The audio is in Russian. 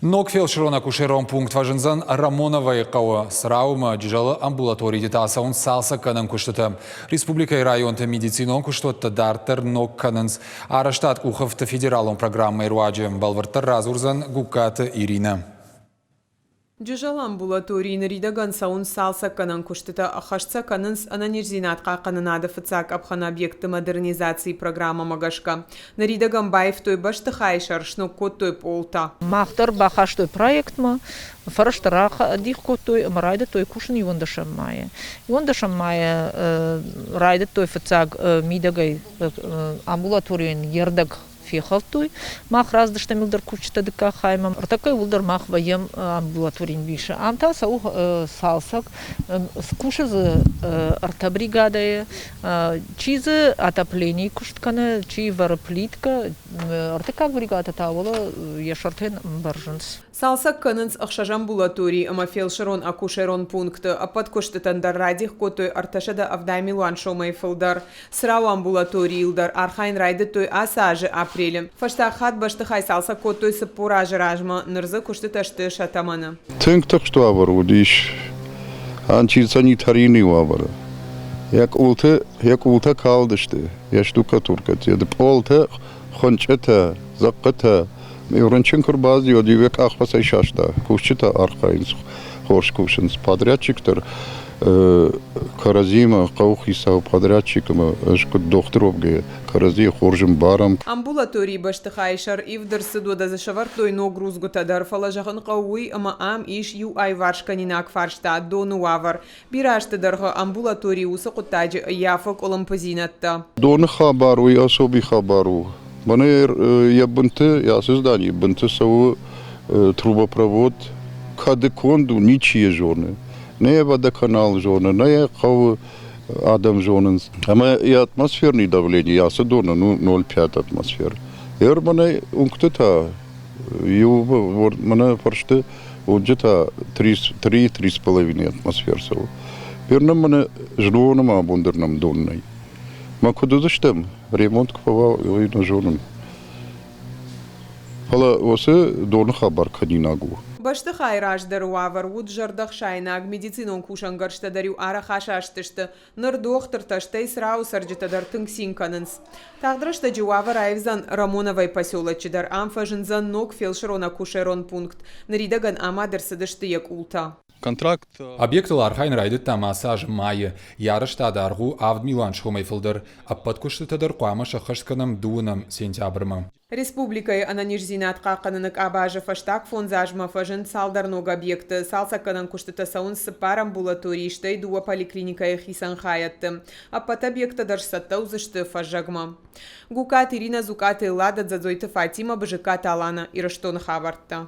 Нокфел широна кушерон пункт важынзан Рамоновай қауы сырауыма жижалы амбулаторий детасауын салса канын күштіті. Республика и районты медицинон күштіті дартыр нок канынс. Араштат куховты федералон программы руаджи балвыртыр разурзан гукаты Ирина. Жижал амбулаторийны ридаган саун салса канан куштыта ахашца канынс ананирзинатқа канынады фыцак абхан объекты модернизации программа магашка. На ридаган байф той башты хайшар шнок кот той полта. Махтар бахаш той проект ма фарштарах дих кот той марайда той кушын юндашам мая. Юндашам мая райда той фыцак мидагай амбулаторийн ердаг фехалтуй, мах раздашта милдар кучта дыка хаймам. Ртакай улдар мах ваем амбулаторин биша. Амта сау салсак скушазы артабригадая, чизы отопление кушткана, чи варплитка, ртакак бригада тавола яшартен баржынс. Салсак канынс ахшаж амбулаторий, ама фелшерон акушерон пункты, а под куштытандар радих котой арташада авдай милуан шомай фылдар. Срау амбулаторий илдар архайн райды той асажы апрелем. Фашта хат башты хай салсак котой сапуражы ражма, нырзы куштыташты шатамана. Тынктық что авару, диш, анчир санитарийный авара. Як улта калдышты, я штукатуркат, я полта, хончета, закката, Юранчен Курбази, одивек ахпасай шашта, кушчита архаинс, хорш кушенс, подрядчиктор, Каразима, Каухиса, подрядчиком, шкот докторовге, Карази, хоржим барам. Амбулаторий башты хайшар ивдар сыдода зашавар той ногрузгу тадар фалажахын қауый, ама ам иш ю айваршканинак фаршта дону авар. Бирашты дарга амбулаторий усы кутаджи яфок олампазинатта. Доны хабару, и особи хабару. Я бунты, я создание, бунты сау трубопровод, кадеконду ничьи журны. Не водоканал журны, не кау адам журны. Ама и атмосферное давление, я создана, 0,5 атмосфер. Ер мане унктыта, мане фаршты, где-то 3,5 атмосфер сау. Пернам мане жлоном абундерном донной. Ма куда заштем? Ремонт купавал и на журнал. Пала осе дон хабар канинагу. Башты хайраш даруавар вуд жардах шайнаг медицинон кушан гаршта дарю ара хашаштышты. Ныр доктор таштай срау сарджита дар тыңсин канынс. Тағдрашта жуавар айвзан Рамоновай поселочи дар амфажынзан ног фелшерона кушерон пункт. Наридаган амадыр сыдышты як улта. Контракт объектылар хайн райдытта массаж майы ярышта даргу авд милан шхомай фылдыр, а подкуштытыдыр қуама шахышканым дуынам сентябрма. Республикай ананирзинат қақынынық абажы фаштак фонзажма фажын салдар ног объекты, салсаканан куштыта саун сыпар амбулаторий штай дуа поликлиникай хисан хаятты, а под объекта даршсатта узышты фажагма. Гукат Ирина Зукат и Лада дзадзойты Фатима бжикат Алана и раштон хавартта.